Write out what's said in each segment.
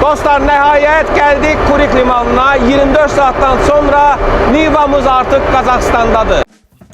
Dostlar, nəhayət gəldik Kurik limanına. 24 saatdan sonra Nivamız artıq Qazaxıstandadır.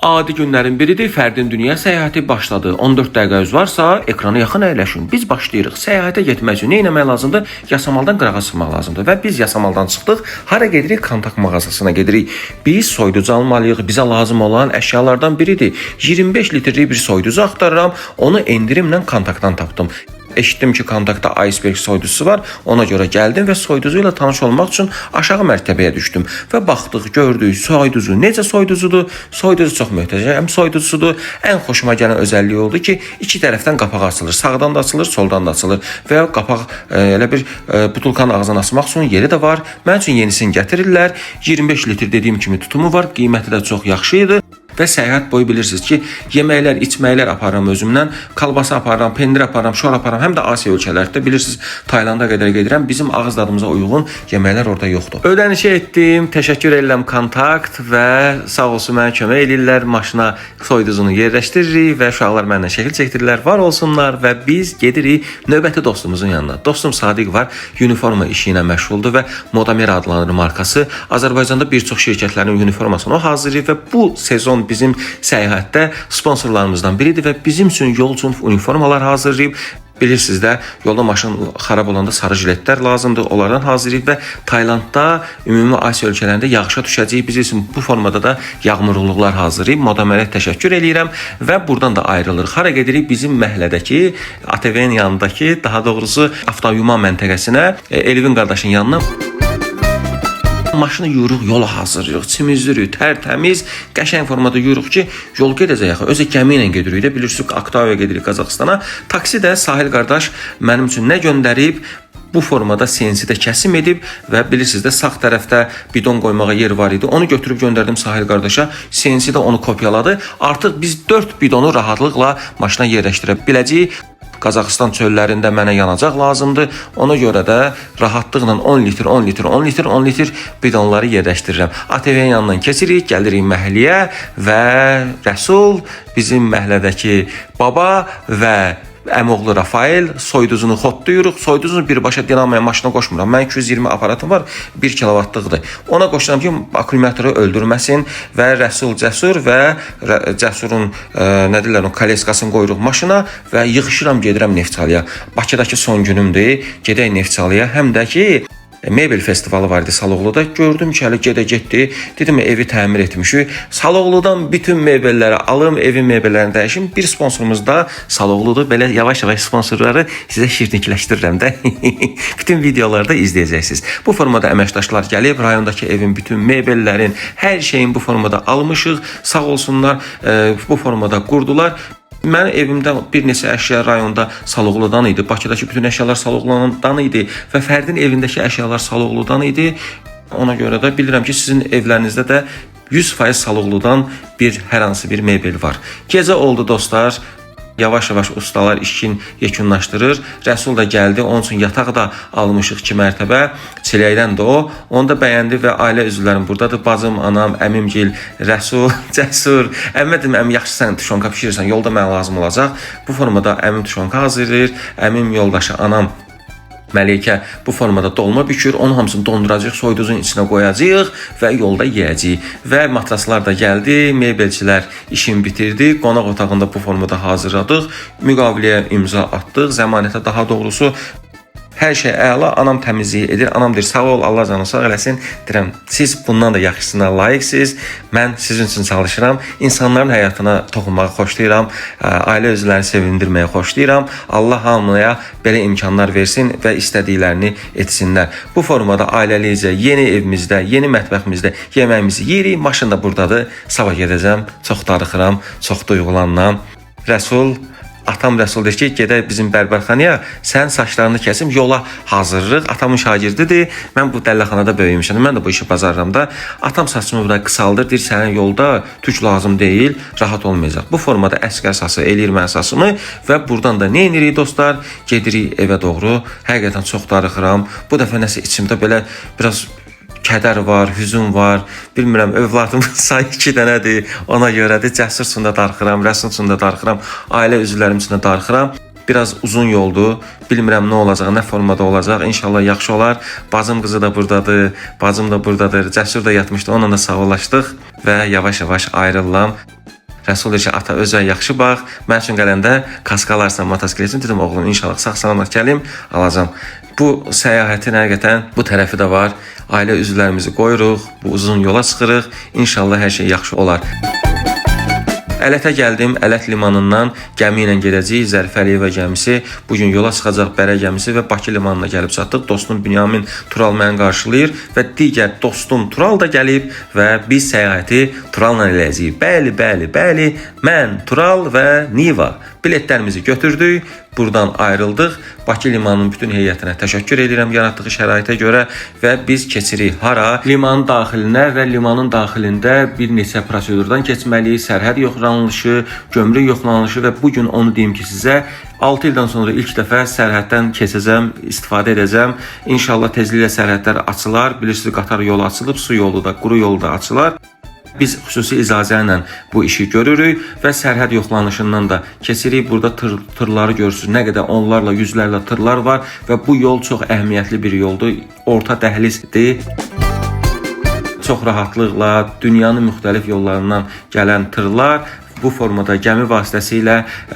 Adi günlərin biridir, Fərdin dünya səyahəti başladı. 14 dəqiqəniz varsa, ekrana yaxın əyləşin. Biz başlayırıq. Səyahətə getmək üçün nə etmək lazımdır? Yasamaldan qırağa çıxmaq lazımdır. Və biz Yasamaldan çıxdıq. Hara gedirik? Kontakt mağazasına gedirik. Biz soyuducu almalıyıq. Bizə lazım olan əşyalardan biridir. 25 litrlik bir soyuducu axtarıram. Onu endirimlə kontaktdan tapdım. Eşitdim ki, kontaktda iceberg soyuducusu var. Ona görə gəldim və soyuducu ilə tanış olmaq üçün aşağı mərtəbəyə düşdüm. Və baxdıq, gördük, soyuducu necə soyuducudur? Soyuducu çox möhtəşəm soyuducusudur. Ən xoşuma gələn özəlliyi oldu ki, iki tərəfdən qapaq açılır. Sağdan da açılır, soldan da açılır. Və qapaq elə bir butulkanın ağzına açmaq üçün yeri də var. Mənim üçün yenisini gətirirlər. 25 litr dediyim kimi tutumu var. Qiyməti də çox yaxşı idi. Və səyahət boyu bilirsiniz ki, yeməklər, içməklər aparıram özümdən, kalbasa aparıram, pendir aparıram, şor aparıram, həm də Asiya ölkələrdə bilirsiniz, Taylanda qədər gedirəm, bizim ağız dadımıza uyğun yeməklər orada yoxdur. Ödənişi etdim, təşəkkür edirəm kontakt və sağ olsun mənə kömək edirlər, maşına soyuducunu yerləşdiririk və uşaqlar mənlə şəkil çəkdirirlər, var olsunlar və biz gedirik növbəti dostumuzun yanına. Dostum Sadiq var, uniforma işi ilə məşğuldur və Modamer adlanır markası. Azərbaycanda bir çox şirkətlərin uniformasını o hazırlayır və bu sezon bizim səyahətdə sponsorlarımızdan biridir və bizim üçün yol üçün uniformalar hazırlayıb. Bilirsiniz də, yolda maşın xarab olanda sarı jiletlər lazımdır, onlardan hazırlayıb və Taylandda, ümumi Asiya ölkələrində yağışa düşəcəyik. Biz üçün bu formada da yağmurluqlar hazırlayıb. Modamerə təşəkkür edirəm və buradan da ayrılırıq. Hara gedirik? Bizim məhəllədəki, ATV-nin yanındakı, daha doğrusu avtoyuma məntəqəsinə, Elvin qardaşın yanına. Maşını yuyuruq, yola hazırlayırıq, çimizlirik, tərtəmiz, qəşəng formada yuyuruq ki, yol gedəcək. Özü gəmi ilə gedirik də, bilirsiniz, Aktavaya gedirik Qazaxıstana. Taksi də Sahil qardaş mənim üçün nə göndərib? Bu formada CNC-də kəsim edib və bilirsiniz də sağ tərəfdə bidon qoymağa yer var idi. Onu götürüb göndərdim Sahil qardaşa. CNC-də onu kopyaladı. Artıq biz 4 bidonu rahatlıqla maşına yerləşdirə biləcəyik. Qazaxıstan çöllərində mənə yanacaq lazımdır. Ona görə də rahatlıqla 10 litr bidonları yerləşdirirəm. ATV-nin yanından keçirik, gəlirik məhəlləyə və Rəsul, bizim məhəllədəki baba və əmoğlu Rafael soyuducunu xotlayırıq. Soyuducunu birbaşa dinamoya maşına qoşmuram. Mən 220 aparatım var, 1 kilovatlıqdır. Ona qoşuram ki, akkumulatoru öldürməsin və Rəsul Cəsur və Cəsurun nə deyirlər, koleskasını qoyuruq maşına və yığışıram, gedirəm Neftçalıya. Bakıdakı son günümdür, gedək Neftçalıya. Həm də ki, mebel festivalı var idi Saloğluda. Gördüm ki, hələ getdi. Dedim, evi təmir etmişik. Saloğludan bütün mebelləri alım, evin mebellərini dəyişim. Bir sponsorumuz da Saloğludur. Belə yavaş-yavaş sponsorları sizə şirinlikləşdirirəm də. Bütün videolarda izləyəcəksiniz. Bu formada əməkdaşlar gəlib, rayondakı evin bütün mebellərin, hər şeyin bu formada almışıq. Sağ olsunlar, bu formada qurdular. Mənim evimdə bir neçə əşya rayonda Saloğludan idi. Bakıdakı bütün əşyalar Saloğludan idi və Fərdin evindəki əşyalar Saloğludan idi. Ona görə də bilirəm ki, sizin evlərinizdə də 100% Saloğludan hər hansı bir mebel var. Gecə oldu dostlar. Yavaş-yavaş ustalar işini yekunlaşdırır. Rəsul da gəldi, onun üçün yataq da almışıq 2 mərtəbə. Çiləkdən də o. Onu da bəyəndi və ailə üzvlərim buradadır. Bacım, anam, əmimgil, Rəsul, Cəsur. Əmim dedim, əmim yaxşı sən tuşonka pişirirsən, yolda mənə lazım olacaq. Bu formada əmim tuşonka hazırlayır. Əmim yoldaşı, anam Məlikə bu formada dolma bükür, onun hamısını donduracaq, soyuducunun içinə qoyacaq və yolda yeyəcəyik. Və matraslar da gəldi, mebelçilər işini bitirdi, qonaq otağında bu formada hazırladıq, müqaviləyə imza atdıq, zəmanətə daha doğrusu. Hər şey əla, anam təmizliyi edir. Anam deyir, sağ ol, Allah canı sağ eləsin. Deyirəm, siz bundan da yaxşısına layiqsiniz. Mən sizin üçün çalışıram. İnsanların həyatına toxunmağı xoşlayıram. Ailə üzvlərini sevindirməyi xoşlayıram. Allah hamıya belə imkanlar versin və istədiklərini etsinlər. Bu formada ailəlicə yeni evimizdə, yeni mətbəximizdə yeməyimizi yeyirik. Maşın da buradadır. Sabah gedəcəm. Çox darıxıram, çox duyğulanıram. Rəsul, atam Rəsul deyir ki, gedək bizim bərbərxanaya, sən saçlarını kəsim, yola hazırlıq. Atamın şagirdidir. Mən bu dəlləxanada böyümüşəm. Mən də bu işi bacarıram da. Atam saçımı burada qısaldır, deyir, sənin yolda tük lazım deyil, rahat olmayacaq. Bu formada əskər sası eləyir mən sasımı və buradan da nə edirik dostlar? Gedirik evə doğru. Həqiqətən çox darıxıram. Bu dəfə nəsə içimdə belə biraz kədər var, hüzün var. Bilmirəm, övladımın sayı 2 dənədir. Ona görədir, Cəsur üçün də darıxıram, Rəsul üçün də darıxıram, ailə üzvlərim üçün də darıxıram. Biraz uzun yoldur. Bilmirəm nə olacaq, nə formada olacaq. İnşallah yaxşı olar. Bacım qızı da burdadır, bacım da burdadır. Cəsur da yatmışdı, onunla da sağollaşdıq və yavaş-yavaş ayrılıram. Rəsul deyir ki, ata özə yaxşı bax. Mən üçün gələndə kaska alarsan, motosiklet üçün. Dedim, oğlum inşallah sağ-salamat gəlim, alacam. Bu səyahətin həqiqətən bu tərəfi də var. Ailə üzvlərimizi qoyuruq, bu uzun yola çıxırıq. İnşallah hər şey yaxşı olar. Ələtə gəldim. Ələt limanından gəmi ilə gedəcəyik. Zərif Əliyeva gəmisi bugün yola çıxacaq, Bərə gəmisi və Bakı limanına gəlib çatdıq. Dostum Bünyamin Tural məni qarşılayır və digər dostum Tural da gəlib və biz səyahəti Turalla eləyəcəyik. Bəli, mən, Tural və Niva biletlərimizi götürdük. Buradan ayrıldıq. Bakı limanının bütün heyətinə təşəkkür edirəm yaratdığı şəraitə görə və biz keçirik hara? Limanın daxilinə və limanın daxilində bir neçə prosedurdan keçməliyik. Sərhəd yoxlanılışı, gömrük yoxlanılışı və bugün onu deyim ki sizə 6 ildən sonra ilk dəfə sərhəddən keçəcəm, istifadə edəcəm. İnşallah tezliklə sərhədlər açılar. Bilirsiniz, qatar yolu açılıb, su yolu da, quru yolu da açılar. Biz xüsusi icazə ilə bu işi görürük və sərhəd yoxlanışından da keçirik. Burada tırları görürsünüz. Nə qədər onlarla, yüzlərlə tırlar var və bu yol çox əhəmiyyətli bir yoldur. Orta dəhlizdir. Çox rahatlıqla dünyanın müxtəlif yollarından gələn tırlar bu formada gəmi vasitəsilə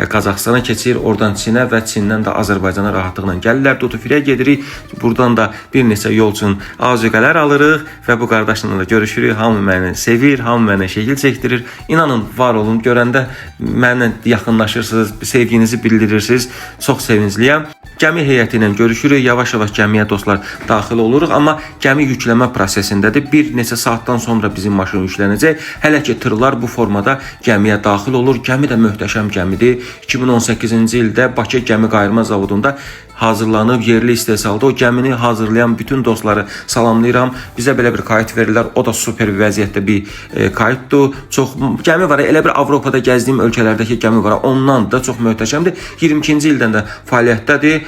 Qazaxstana keçir, oradan Çinə və Çindən də Azərbaycana rahatlıqla gəlirlər. Dutufirə gedirik. Buradan da bir neçə yol üçün azuqələr alırıq və bu qardaşla da görüşürük. Hamı məni sevir, hamı mənə şəkil çəkdirir. İnanın, var olun, görəndə mənlə yaxınlaşırsınız, sevginizi bildirirsiniz. Çox sevincliyəm. Gəmi heyəti ilə görüşürük. Yavaş-yavaş gəmiyə dostlar daxil oluruq, amma gəmi yükləmə prosesindədir. Bir neçə saatdan sonra bizim maşın yüklənəcək. Hələ ki tırlar bu formada gəmiyə daxil olur. Gəmi də möhtəşəm gəmidir. 2018-ci ildə Bakı Gəmi Qayırma Zavodunda hazırlanıb, yerli istehsalda. O gəmini hazırlayan bütün dostları salamlayıram. Bizə belə bir kayıt verirlər. O da super bir vəziyyətdə bir kayıtdır. Çox gəmi var. Elə bir Avropada gəzdiyim ölkələrdəki gəmi var. Ondan da çox möhtəşəmdir. 22-ci ildən də fəaliyyətdədir.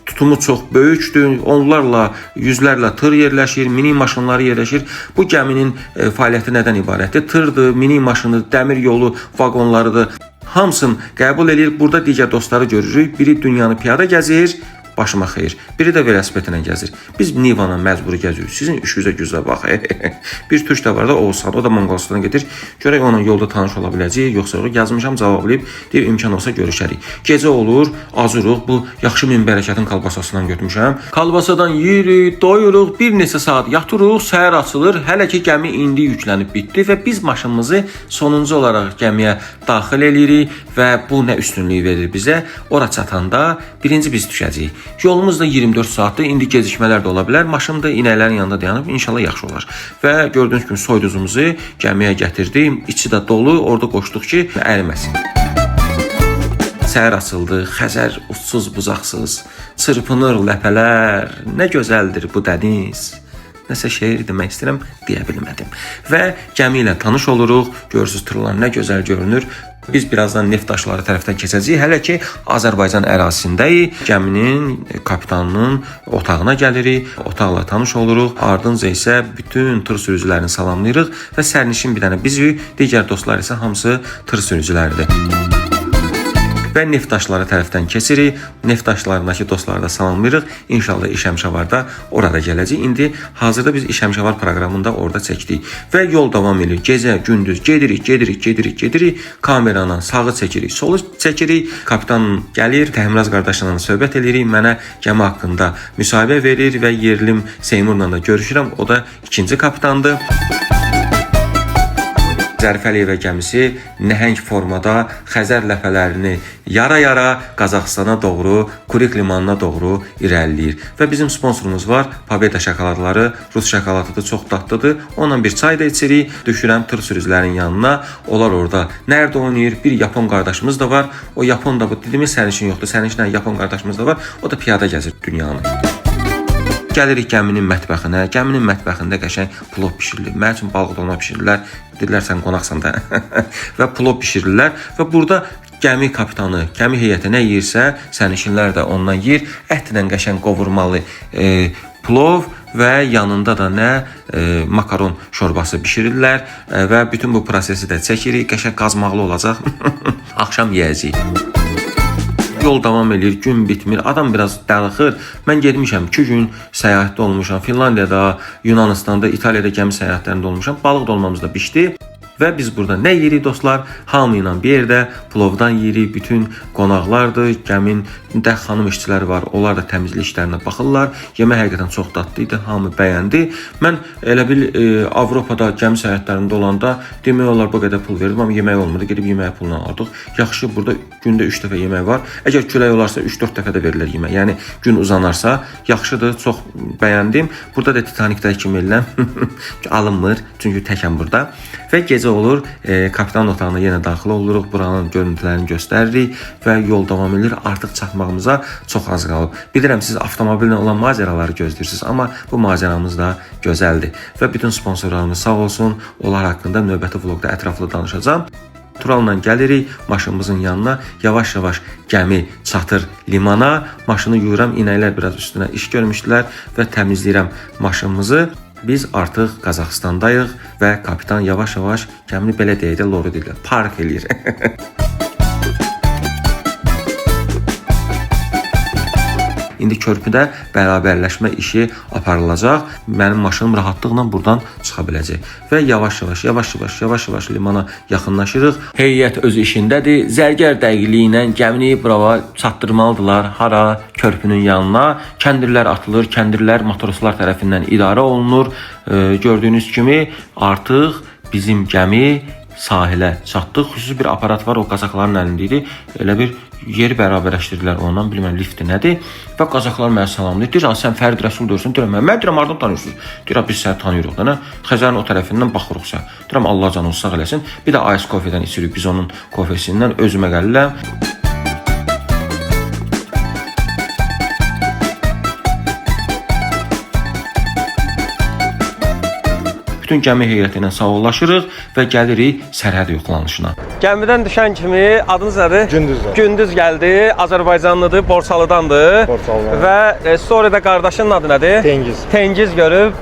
Tutumu çox böyükdür. Onlarla, yüzlərlə tır yerləşir, mini maşınları yerləşir. Bu gəminin fəaliyyəti nədən ibarətdir? Tırdır, mini maşını, dəmir yolu, vaqonlarıdır. Hamısını qəbul edir. Burada digər dostları görürük. Biri dünyanı piyada gəzir, başıma xeyir. Biri də velosipedlə gəzir. Biz Nivanla məcburi gəzirik. Sizin işinizə güzə bax. Bir türk də var da, Oğuzhan. O da Monqolistana gedir. Görək onunla yolda tanış ola biləcəyik. Yoxsa yazmışam, cavablayıb. Deyir, imkan olsa görüşərik. Gecə olur, azuruq. Bu yaxşı min bərəkətin kalbasasından götürmüşəm. Kalbasadan yeyirik, doyuruq. Bir neçə saat yatırıq, səhər açılır. Hələ ki gəmi indi yüklənib bitdi və biz maşınımızı sonuncu olaraq gəmiyə daxil edirik və bu nə üstünlüyü verir bizə? Ora çatanda birinci biz düşəcəyik. Yolumuz da 24 saatdır. İndi gecikmələr də ola bilər. Maşın da inəklərin yanında dayanıb. İnşallah yaxşı olar. Və gördüyünüz kimi soyduzumuzu gəmiyə gətirdim. İçi də dolu. Orada qoşduq ki, əriməsin. Səhər açıldı. Xəzər uçsuz bucaqsız. Çırpınır ləpələr. Nə gözəldir bu dəniz. Nəsə şeir demək istəyirəm, deyə bilmədim. Və gəmi ilə tanış oluruq. Görürsünüz, tırlar nə gözəl görünür. Biz birazdan neft daşları tərəfdən keçəcəyik. Hələ ki Azərbaycan ərazisindəyik. Gəminin kapitanının otağına gəlirik. Otaqla tanış oluruq. Ardınca isə bütün tır sürücülərini salamlayırıq və sərnişin bir dənə bizik, digər dostlar isə hamısı tır sürücüləridir. Və neft daşları tərəfdən keçirik. Neft daşlarındakı dostları da salamlayırıq. İnşallah İşəmşavarda orada gələcək. İndi hazırda biz İşəmşavar proqramında orada çəkdik. Və yol davam edir. Gecə, gündüz gedirik. Kameranın sağı çəkirik, solu çəkirik. Kapitan gəlir, Təhmiraz qardaşla söhbət edirik. Mənə gəmi haqqında müsahibə verir və yerlim Seymurla da görüşürəm. O da ikinci kapitandır. Zərif Əliyeva gəmisi nəhəng formada Xəzər ləpələrini yara-yara Qazaxstana doğru, Kurik limanına doğru irəliləyir. Və bizim sponsorumuz var, Pobeda şokoladları. Rus şokoladıdır, çox dadlıdır. Onunla bir çay da içirik. Düşürəm tır sürücülərin yanına. Onlar orada nərdə oynayır. Bir Yapon qardaşımız da var. O Yapon da bu dediyimiz sərnişin yoxdur. Sərnişin Yapon qardaşımız da var. O da piyada gəzir dünyanı. Gəlirik gəminin mətbəxinə. Gəminin mətbəxində qəşəng plov bişirilir. Mənim üçün balıq dolma bişirirlər. Dedilər sən qonaqsan da. Və plov bişirirlər və burada gəmi kapitanı, gəmi heyəti nə yeyirsə, sərnişinlər də ondan yeyir. Ətlə qəşəng qovurmalı plov və yanında da nə makaron şorbası bişirirlər və bütün bu prosesi də çəkirik. Qəşəng qazmaqlı olacaq. Axşam yeyəcəyik. yol davam edir, gün bitmir, adam biraz darıxır. Mən getmişəm 2 gün səyahətdə olmuşam. Finlandiyada, Yunanistanda, İtaliyada gəmi səyahətlərində olmuşam. Balıq dolmamız da bişdi. Və biz burada nə yeyirik dostlar? Hamı ilə bir yerdə plovdan yeyirik. Bütün qonaqlardır. Gəmində xanım işçiləri var. Onlar da təmizlik işlərinə baxırlar. Yemək həqiqətən çox dadlı idi. Hamı bəyəndi. Mən elə bil Avropada gəmi səyahətlərində olanda demək olar bu qədər pul verdim, amma yemək olmadı. Gedib yemək pulunu aldıq. Yaxşı, burada gündə 3 dəfə yemək var. Əgər külək olarsa 3-4 dəfə də verirlər yemək. Yəni gün uzanarsa yaxşıdır. Çox bəyəndim. Burada da Titanikdə kimi eləm alınmır. Çünki təkəm burada. Və gecə olur, kapitan otağına yenə daxil oluruq, buranın görüntülərini göstəririk və yol davam edir. Artıq çatmağımıza çox az qalıb. Bilirəm siz avtomobillə olan macəraları gözləyirsiniz, amma bu macəramız da gözəldir. Və bütün sponsorlarımız sağ olsun, onlar haqqında növbəti vloqda ətraflı danışacağam. Turalla gəlirik maşınımızın yanına, yavaş-yavaş gəmi çatır limana, maşını yuyuram, inəklər biraz üstünə iş görmüşdülər və təmizləyirəm maşınımızı. Biz artıq Qazaxıstandayıq və kapitan yavaş-yavaş gəmini belə deyək də loru deyirlər, park eləyir. İndi körpüdə bərabərləşmə işi aparılacaq. Mənim maşınım rahatlıqla buradan çıxa biləcək. Və yavaş-yavaş limana yaxınlaşırıq. Heyət öz işindədir. Zərgər dəqiqliyi ilə gəmini bura çatdırmalıdırlar. Hara? Körpünün yanına. Kəndirlər atılır. Kəndirlər matroslar tərəfindən idarə olunur. Gördüyünüz kimi artıq bizim gəmi sahilə çatdıq. Xüsusi bir aparat var, o qazaxların əlində idi. Elə bir yeri bərabərləşdirdilər ondan, bilməm lifti nədir. Və qazaxlar mənə salamlayır. Deyirəm, sən Fərid Rəsul deyirsən. Deyirəm, mən deyirəm, hardan tanıyırsınız? Deyirəm, biz səni tanıyırıq da. Xəzərin o tərəfindən baxırıq sən. Deyirəm, Allah canını sağ eləsin. Bir də ice kofedən içirik biz onun kofesindən. Özümə gəlirəm. Bütün gəmi heyəti ilə sağollaşırıq və gəlirik sərhəd yoxlanışına. Gəmidən düşən kimi adınız nədir? Gündüzdür. Gündüz gəldi, Azərbaycanlıdır, Borsalıdandır. Borsalıdan. Və sonra da qardaşının adı nədir? Tengiz. Tengiz görüb.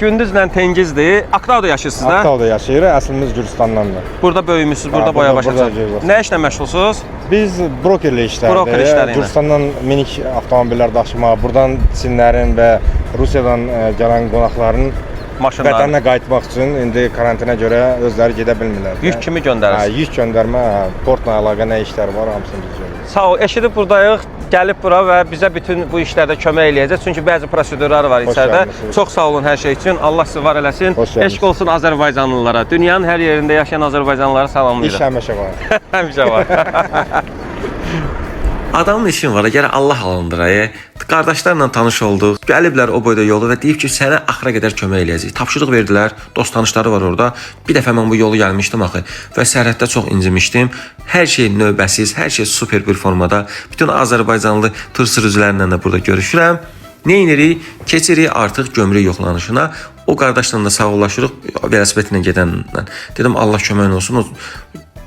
Gündüzlə Tengizdir. Aktauda yaşayırsınız da? Aktauda yaşayırıq, əslimiz Gürcüstandandır. Burada böyümüsünüz, burada Ha, boya burada başlasınız. Nə işlə məşğulsunuz? Biz brokerlə işlərdik. Broker işləri ilə. Gürcüstandan minik avtomobillər daşımağa, buradan Çinlərin və Rusiyadan gələn qonaqların Maşınlar. vətəninə qayıtmaq üçün indi karantinə görə özləri gedə bilmirlər. Yük kimi göndərirsiniz? Yük göndərmə, portla əlaqə nə işlər var, hamısını biz görürük. Sağ ol, eşidib buradayıq. Gəlib bura və bizə bütün bu işlərdə kömək eləyəcək. Çünki bəzi prosedurlar var içəridə. gəlmisiniz. Çox sağ olun hər şey üçün. Allah sizi var eləsin. Hoş gəlmisiniz. Eşq olsun Azərbaycanlılara. Dünyanın hər yerində yaşayan Azərbaycanlılara İş salamlayıram. həmişə var. Həmişə var. Adamın işin var, gələ Allah alındır. Qardaşlarla tanış olduq. Gəliblər o boyda yolu və deyib ki, sənə axıra qədər kömək eləyəcək. Tapşırıq verdilər. Dost tanışları var orada. Bir dəfə mən bu yolu gəlmişdim axı və sərhəddə çox incimişdim. Hər şey növbəsiz, hər şey super bir formada. Bütün Azərbaycanlı tur sürücülərlə də burada görüşürəm. Nə edirik? Keçirik artıq gömrük yoxlanışına. O qardaşla da sağollaşırıq velosipedlə gedənlə. Dedim Allah köməyin olsun. O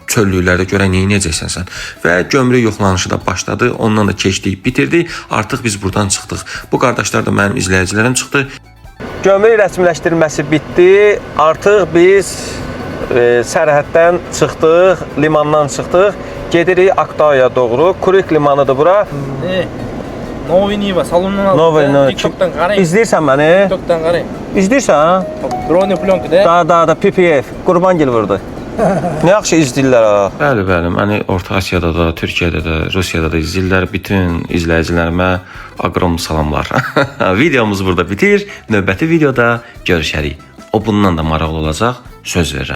çöllüklərdə görək nə edəcəksən sən. Və gömrük yoxlanışı da başladı. Ondan da keçdik, bitirdik. Artıq biz buradan çıxdıq. Bu qardaşlar da mənim izləyicilərim çıxdı. Gömrük rəsmiləşdirilməsi bitdi. Artıq biz sərhəddən çıxdıq, limandan çıxdıq. Gedirik Aktauya doğru. Kurik limanıdır bura. Novi Niva salondan aldım. Novi. TikTok'tan qarayım. İzləyirsən məni? TikTok'tan qarayım. İzləyirsən? Drone plyonka da. Da PPF. Qurban gil vurdu. Nə yaxşı izləyirlər ha. Bəli, məni Orta Asiyada da, Türkiyədə də, Rusiyada da izləyirlər. Bütün izləyicilərimə aqrom salamlar. Videomuz burada bitir. Növbəti videoda görüşərik. O bundan da maraqlı olacaq, söz verirəm.